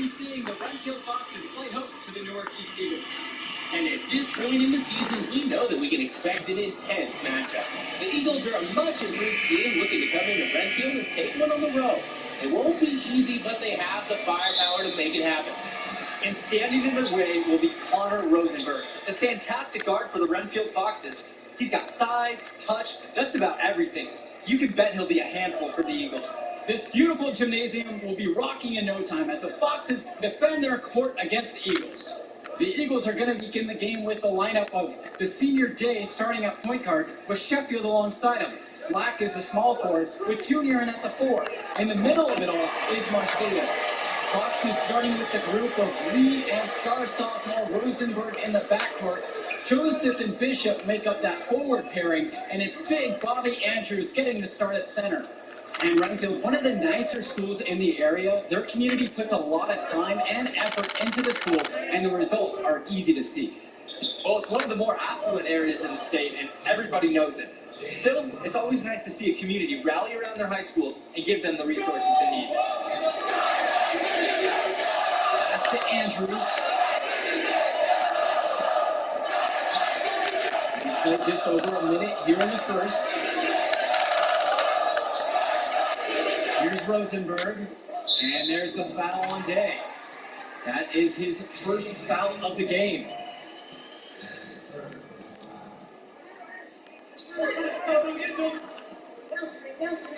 be seeing the Renfield Foxes play host to the Northeast Eagles. And at this point in the season, we know that we can expect an intense matchup. The Eagles are a much improved team looking to come into Renfield and take one on the road. It won't be easy, but they have the firepower to make it happen. And standing in their way will be Connor Rosenberg, the fantastic guard for the Renfield Foxes. He's got size, touch, just about everything. You can bet he'll be a handful for the Eagles. This beautiful gymnasium will be rocking in no time as the Foxes defend their court against the Eagles. The Eagles are going to begin the game with the lineup of the senior Day starting at point guard with Sheffield alongside him. Black is the small forward with Junior in at the 4. In the middle of it all is Marcelo. Foxes starting with the group of Lee and star sophomore Rosenberg in the backcourt. Joseph and Bishop make up that forward pairing, and it's big Bobby Andrews getting the start at center. And Renfield, one of the nicer schools in the area, their community puts a lot of time and effort into the school, and the results are easy to see. Well, it's one of the more affluent areas in the state, and everybody knows it. Still, it's always nice to see a community rally around their high school and give them the resources they need. Pass to Andrews. We played just over a minute here in the first. Here's Rosenberg, and there's the foul on Day. That is his first foul of the game.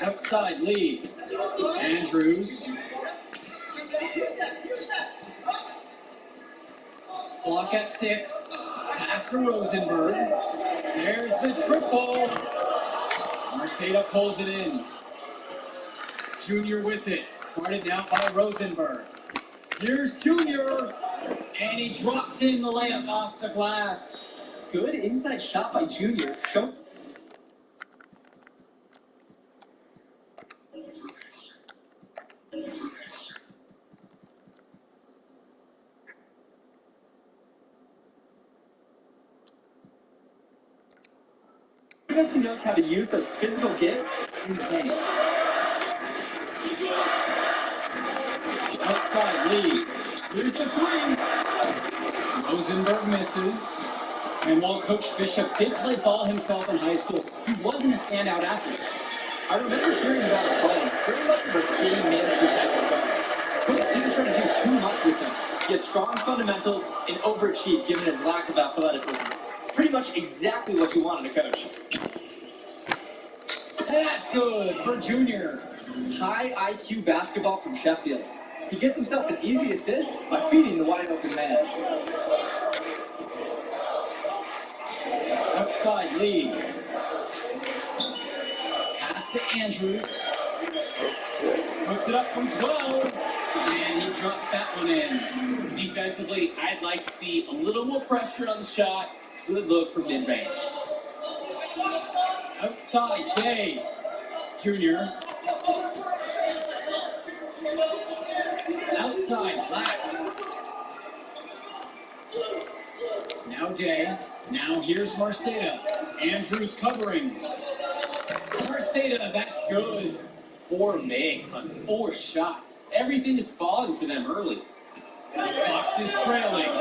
Outside Lee. Andrews. Clock at 6. Pass to Rosenberg. There's the triple. Marceda pulls it in. Junior with it. Guarded now by Rosenberg. Here's Junior. And he drops in the layup off the glass. Good inside shot by Junior. He knows how to use those physical gifts in the game. Outside Lee. Here's the 3. Rosenberg misses. And while Coach Bishop did play ball himself in high school, he wasn't a standout athlete. I remember hearing about him playing very much of a game manager type of guy. Coach didn't try to do too much with him. He had strong fundamentals and overachieved given his lack of athleticism. Pretty much exactly what you wanted to coach. That's good for Junior. High IQ basketball from Sheffield. He gets himself an easy assist by feeding the wide open man. Outside Lee. Pass to Andrews. Puts it up from 12. And he drops that one in. Defensively, I'd like to see a little more pressure on the shot. Good look for mid-range. Outside Day. Junior. Outside Black. Now Day. Now here's Marceda. Andrews covering. Marceda, that's good. 4 makes on 4 shots. Everything is falling for them early. The Fox is trailing.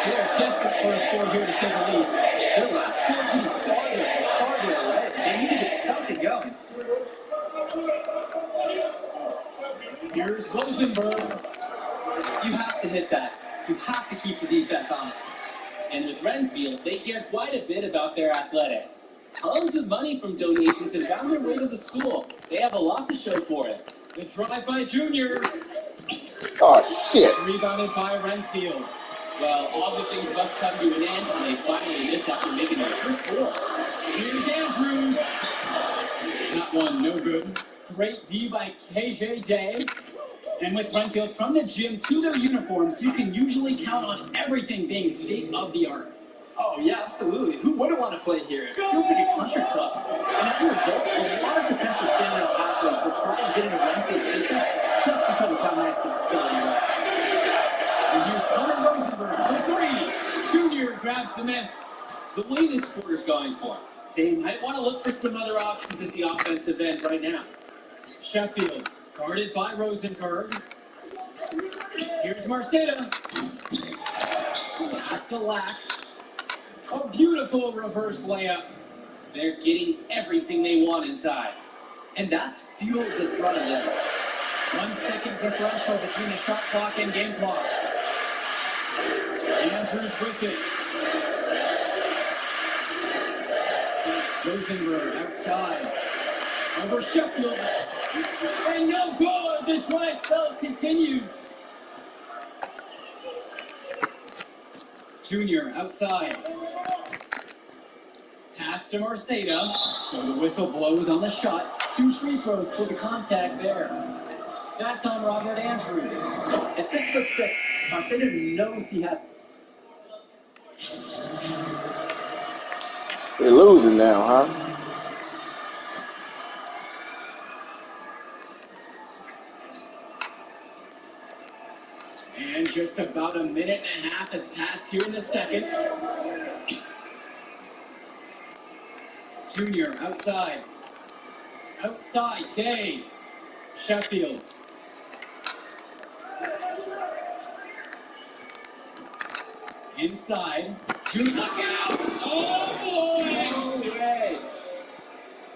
They're desperate for a score here, to say the least. Their last score getting farther and farther away. They need to get something going. Here's Rosenberg. You have to hit that. You have to keep the defense honest. And with Renfield, they care quite a bit about their athletics. Tons of money from donations and found their way to the school. They have a lot to show for it. The drive by Junior. Oh, shit. Rebounded by Renfield. Well, all good things must come to an end, and they finally miss after making their first 4. Here's Andrews. That one, no good. Great D by KJ Day. And with Renfield from the gym to their uniforms, you can usually count on everything being state-of-the-art. Oh, yeah, absolutely. Who wouldn't want to play here? It feels like a country club. And as a result, a lot of potential standout athletes will try and get into Renfield's system just because of how nice the facilities are. And here's Connor Rosenberg for 3. Junior grabs the miss. The way this quarter's going for him, they might want to look for some other options at the offensive end right now. Sheffield, guarded by Rosenberg. Here's Marceta. Pass to Lack. A beautiful reverse layup. They're getting everything they want inside. And that's fueled this run of theirs. 1 second differential between the shot clock and game clock. Andrews with it. Rosenberg outside. Over Sheffield. And no good. The dry spell continues. Junior outside. Pass to Marceta. So the whistle blows on the shot. 2 free throws for the contact there. That's on Robert Andrews. At 6'6", Marceta knows he had. They're losing now, huh? And just about a minute and a half has passed here in the second. Junior outside. Outside, Day. Sheffield. Inside. Junior, look out! Oh, boy! No way!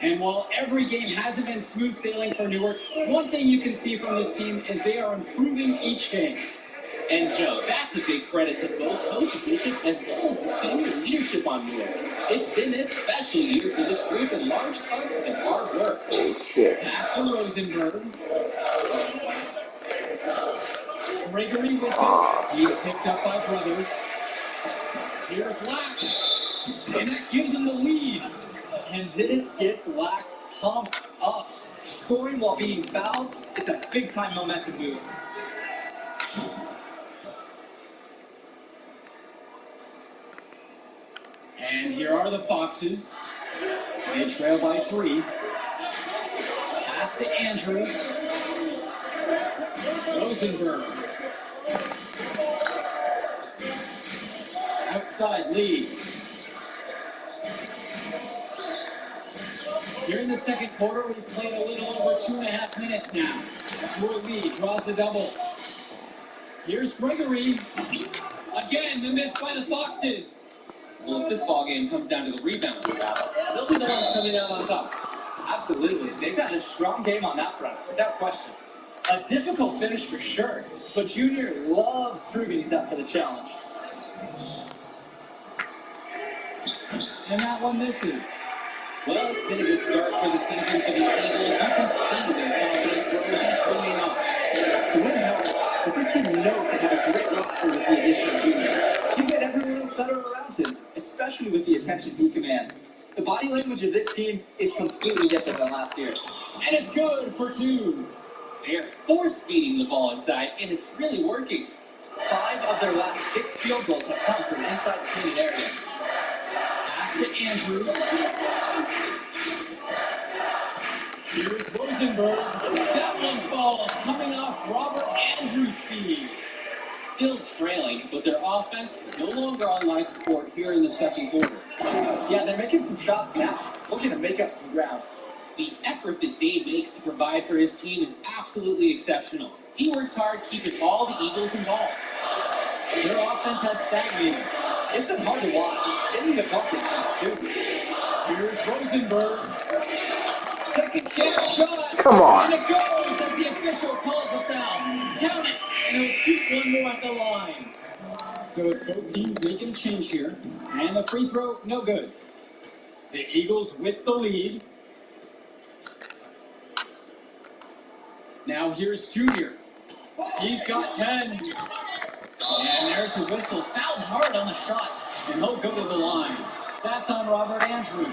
And while every game hasn't been smooth sailing for Newark, one thing you can see from this team is they are improving each game. And Joe, that's a big credit to both Coach Bishop as well as the senior leadership on Newark. It's been a special year for this group in large part to the hard work. Oh, shit. Pass to Rosenberg. Gregory with it. He's picked up by Brothers. Here's Lack. And that gives him the lead. And this gets Lack pumped up. Scoring while being fouled, it's a big-time momentum boost. And here are the Foxes. They trail by 3. Pass to Andrews. Rosenberg. Outside Lee. Here in the second quarter, we've played a little over 2.5 minutes now. Troy Lee draws the double. Here's Gregory. Again, the miss by the Foxes. Well, if this ball game comes down to the rebound battle, they'll be the ones coming out on top. Absolutely. They've got a strong game on that front, without question. A difficult finish for sure, but Junior loves proving he's up for the challenge. And that one misses. Well, it's been a good start for the season for the Eagles. You can see their confidence grow each going on. The win helps, but this team knows they have a great roster with the addition of Junior. He made everyone else better around him, especially with the attention he commands. The body language of this team is completely different than last year. And it's good for 2. They are force-feeding the ball inside, and it's really working. 5 of their last 6 field goals have come from inside the painted area. Pass to Andrews. Here's Rosenberg. That one falls, coming off Robert Andrews' feed. Still trailing, but their offense no longer on life support here in the second quarter. Yeah, they're making some shots now, looking to make up some ground. The effort that Dave makes to provide for his team is absolutely exceptional. He works hard keeping all the Eagles involved. Their offense has stagnated. It's been hard to watch. They need a bucket and shoot. Here's Rosenberg. Second chance shot. Come on. And it goes as the official calls a foul. Count it, and he'll shoot one more at the line. So it's both teams making a change here. And the free throw, no good. The Eagles with the lead. Now here's Junior. He's got 10. And there's the whistle. Fouled hard on the shot. And he'll go to the line. That's on Robert Andrews.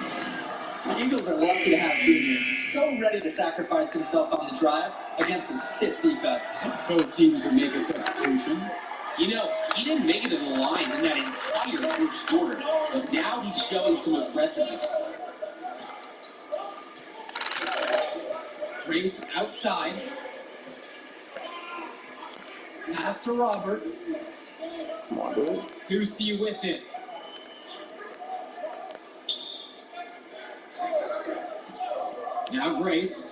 The Eagles are lucky to have Junior. So ready to sacrifice himself on the drive against some stiff defense. Both teams would make a substitution. You know, he didn't make it to the line in that entire first quarter, but now he's showing some aggressiveness. Race outside. Pass to Roberts. Come on, dude. Ducey with it. Now Grace.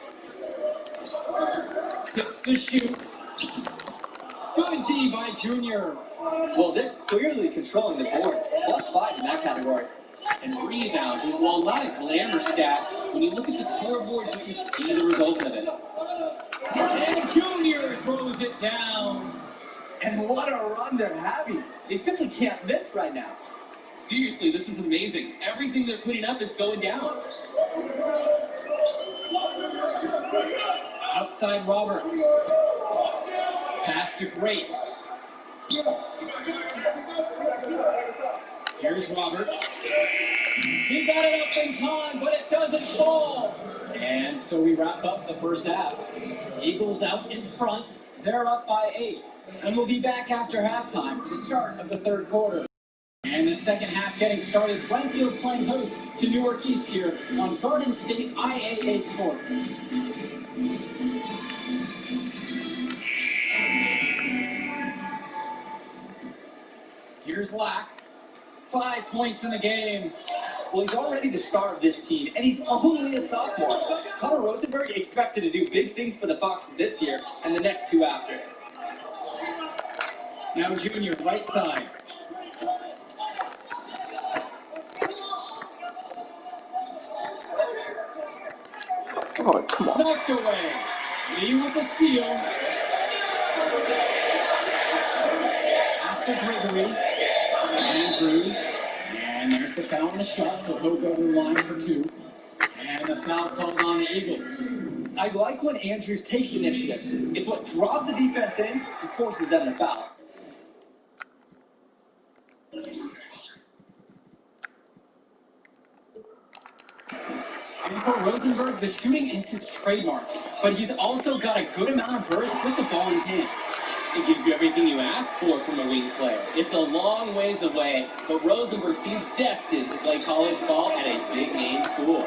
6 to shoot. Good D by Junior. Well, they're clearly controlling the boards. +5 in that category. And rebounding, while not a glamour stat, when you look at the scoreboard, you can see the result of it. And Junior throws it down. And what a run they're having. They simply can't miss right now. Seriously, this is amazing. Everything they're putting up is going down. Outside Roberts. Pass to Grace. Here's Roberts. He got it up in time, but it doesn't fall. And so we wrap up the first half. Eagles out in front. They're up by 8. And we'll be back after halftime for the start of the third quarter. And the second half getting started. Brentfield playing host to Newark East here on Garden State IAA Sports. Here's Lack. 5 points in the game. Well, he's already the star of this team, and he's only a sophomore. Connor Rosenberg expected to do big things for the Foxes this year and the next 2 after. Now Junior, right side. Oh, come on. Knocked away. Lee with the steal. Pass to Gregory. Andrews. And there's the foul on the shot, so he'll go to the line for 2. And the foul called on the Eagles. I like when Andrews takes initiative. It's what draws the defense in and forces them to foul. And for Rosenberg, the shooting is his trademark, but he's also got a good amount of burst with the ball in his hand. It gives you everything you ask for from a wing player. It's a long ways away, but Rosenberg seems destined to play college ball at a big-name school.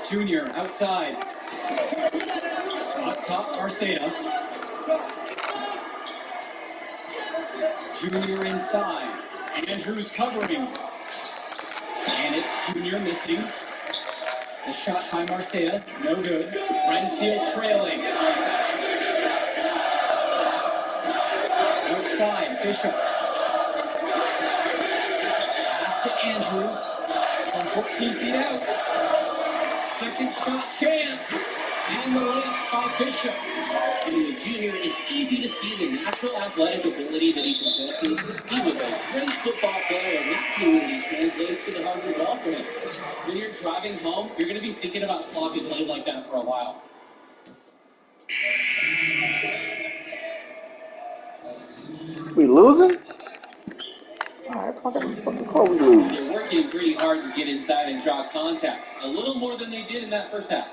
Junior outside. Up top, Arceta. Junior inside. Andrews covering. And it's Junior missing. The shot by Marceta, no good. Renfield trailing. Outside, Bishop. Pass to Andrews. From 14 feet out. Second shot chance. And the layup by Bishop. And in the junior, it's easy to see the natural athletic ability that he possesses. He was a great football player, and that fluidity translates to the Harvard ball for him. When you're driving home, you're going to be thinking about sloppy plays like that for a while. We losing? Alright, fucking call we lose. They're working pretty hard to get inside and draw contact. A little more than they did in that first half.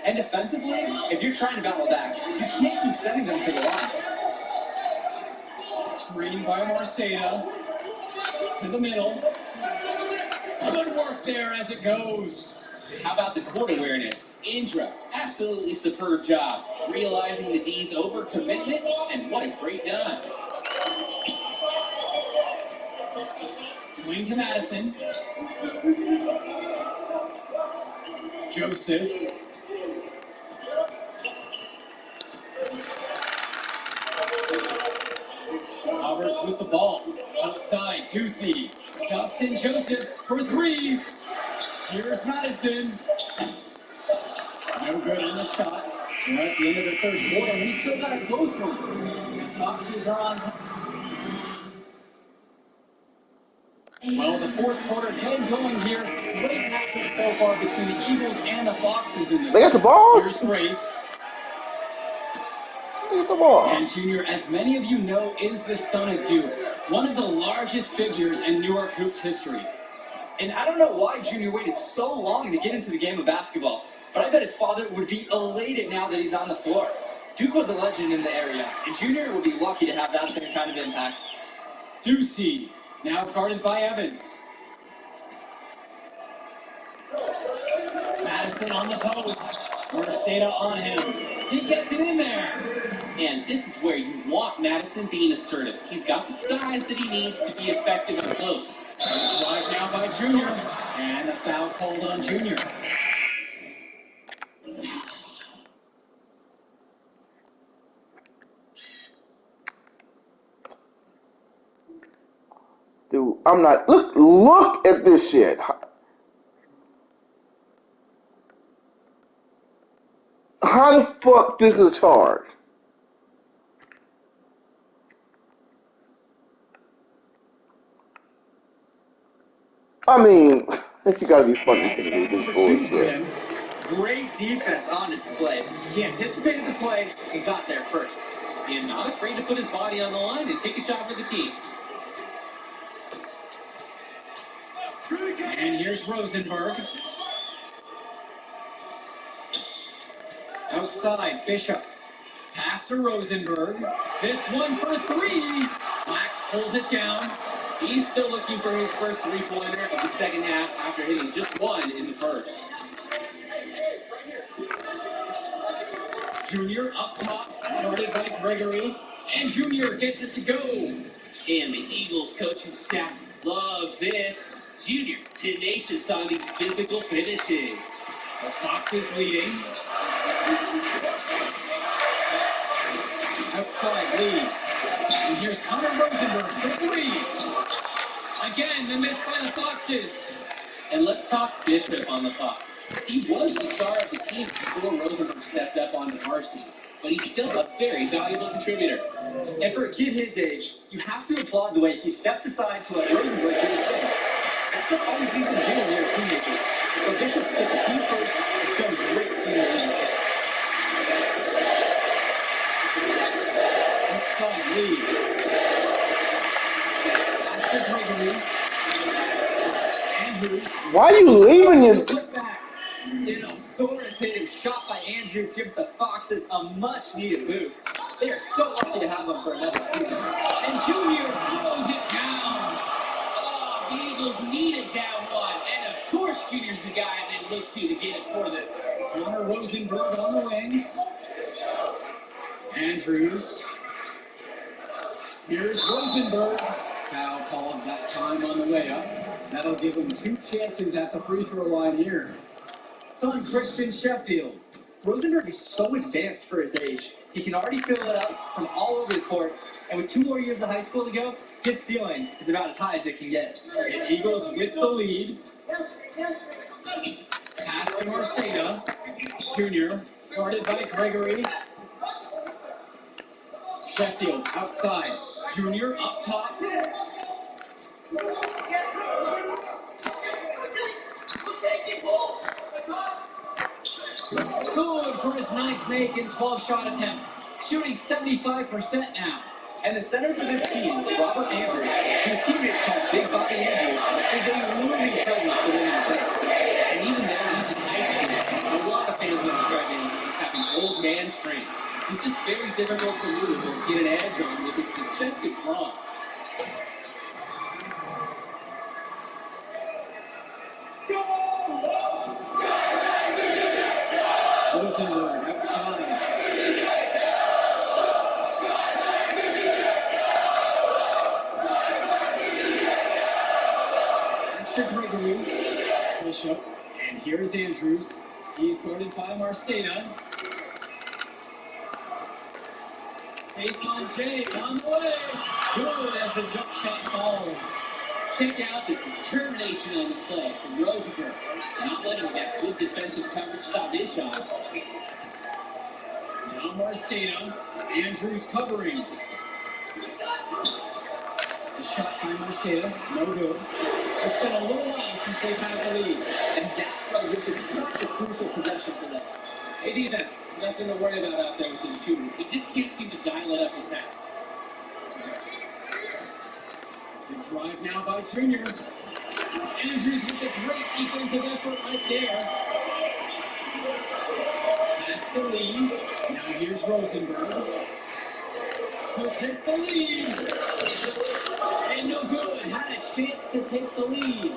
And defensively, if you're trying to battle back, you can't keep sending them to the line. Screen by Marceta. To the middle. Good work there as it goes. How about the court awareness? Indra, absolutely superb job. Realizing the D's overcommitment, and what a great dime. Swing to Madison. Joseph. Roberts with the ball. Outside, Ducey. Justin Joseph for 3. Here's Madison. No good on the shot. We're at the end of the third quarter, and we still got a close one. The Foxes are on top. Well, the fourth quarter getting going here. Great matchup so far between the Eagles and the Foxes in this. They got the ball? Here's Grace. They got the ball. And Junior, as many of you know, is the son of Duke, one of the largest figures in Newark Hoops history. And I don't know why Junior waited so long to get into the game of basketball, but I bet his father would be elated now that he's on the floor. Duke was a legend in the area, and Junior would be lucky to have that same kind of impact. Ducey, now guarded by Evans. Madison on the post. Marceta on him. He gets it in there. And this is where you want Madison being assertive. He's got the size that he needs to be effective up close. Drive now by Junior. And a foul called on Junior. I'm not. Look at this shit. How the fuck this is hard? I mean, you gotta be fucking kidding me. This bullshit. Great defense on display. He anticipated the play and got there first. He is not afraid to put his body on the line and take a shot for the team. And here's Rosenberg. Outside, Bishop. Pass to Rosenberg. This one for three. Black pulls it down. He's still looking for his first three-pointer of the second half after hitting just one in the first. Junior up top, guarded by Gregory. And Junior gets it to go. And the Eagles coaching staff loves this. Junior, tenacious on these physical finishes. The Foxes leading. Outside lead. And here's Connor Rosenberg for three. Again, the miss by the Foxes. And let's talk Bishop on the Foxes. He was the star of the team before Rosenberg stepped up onto varsity, but he's still a very valuable contributor. And for a kid his age, you have to applaud the way he stepped aside to let Rosenberg do his thing. That's not always easy to do when you're a teenager. But Bishop took the team first and showed great senior leadership. Outside lead. After Gregory. Andrews. Why are you leaving your? Put back. An authoritative shot by Andrews gives the Foxes a much-needed boost. They are so lucky to have him for another season. And Junior throws it down. Oh, the Eagles needed that one. And of course, Junior's the guy they look to get it for them. Connor Rosenberg on the wing. Andrews. Here's Rosenberg. Foul called that time on the way up. That'll give him two chances at the free throw line here. It's on Christian Sheffield. Rosenberg is so advanced for his age. He can already fill it up from all over the court. And with 2 more years of high school to go, his ceiling is about as high as it can get. The Eagles with the lead. Pass to Marceda. Junior, guarded by Gregory. Sheffield outside. Junior up top. Good for his ninth make in 12 shot attempts. Shooting 75% now. And the center for this team, Robert Andrews, whose teammates call Big Bobby Andrews, is a looming presence for them in the playoffs. And even though he's a high a lot of fans will describe him as having old man strength. He's just very difficult to move or get an edge on with his defensive draw. Rosenberg outside. Master Gregory. Bishop. And here's Andrews. He's guarded by Marceda. Baseline J on the way. Good as the jump shot falls. Check out the determination on display from Rosenberg. Not letting that good defensive coverage stop his shot. Now Marceda. Andrews covering. The shot by Marceda. No good. It's been a little while since they've had the lead. And that's why this is such a crucial possession for them. Hey, defense, nothing to worry about out there with the shooter. He just can't seem to dial it up his half. The drive now by Junior. Andrews with a great defensive effort right there. Pass to Lee. Now here's Rosenberg. To take the lead. And no good. Had a chance to take the lead.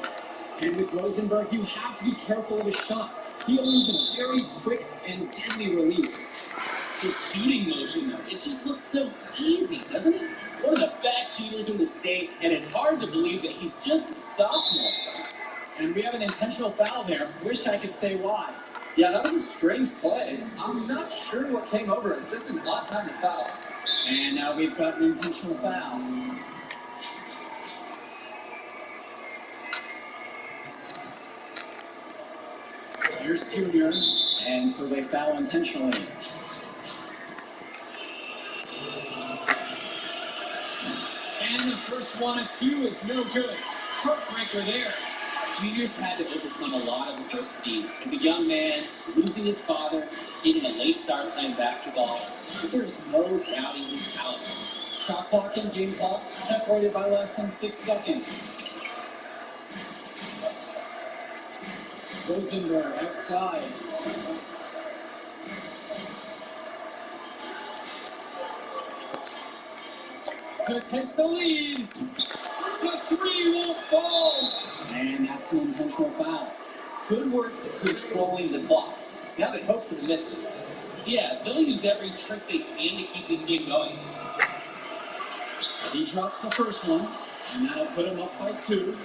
And with Rosenberg, you have to be careful of his shot. He owns a very quick and deadly release. His shooting motion, though, it just looks so easy, doesn't it? One of the best shooters in the state, and it's hard to believe that he's just a sophomore. And we have an intentional foul there. Wish I could say why. Yeah, that was a strange play. I'm not sure what came over it. This is a lot of time to foul. And now we've got an intentional foul. There's Junior, and so they foul intentionally. And the first one of two is no good. Heartbreaker there. Junior's had to overcome a lot of adversity. As a young man, losing his father, getting a late start playing basketball, but there's no doubting his talent. Shot clock and game clock separated by less than 6 seconds. Rosenberg outside. To take the lead. The three won't fall. And that's an intentional foul. Good work controlling the clock. Now they hope for the misses. Yeah, they'll use every trick they can to keep this game going. He drops the first one, and that'll put him up by 2.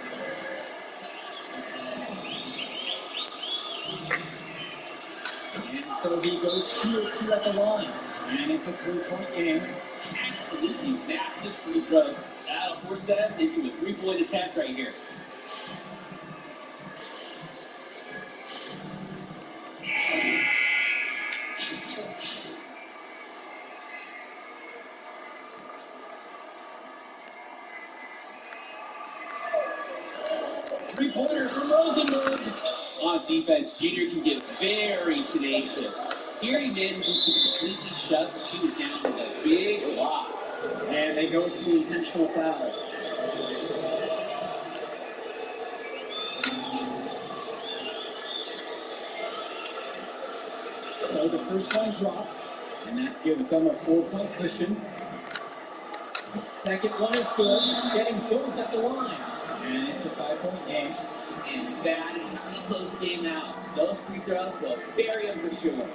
And so he goes 2 of 2 at the line. And it's a 3-point game. Absolutely massive free throws. That'll force that into a 3-point attack right here. Three-pointer from Rosenberg. On defense, Junior can get very tenacious. Here he manages to completely shut the shooters down with a big block. And they go to intentional foul. So the first one drops, and that gives them a 4-point cushion. Second one is good, getting both at the line. And it's a 5-point game. And that is not a close game now. Those free throws will bury him for sure.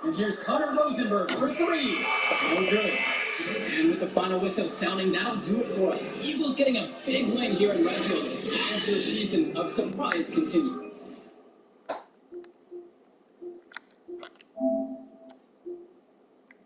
And here's Connor Rosenberg for 3. No good. And with the final whistle sounding, that'll do it for us. Eagles getting a big win here in Redfield as their season of surprise continues.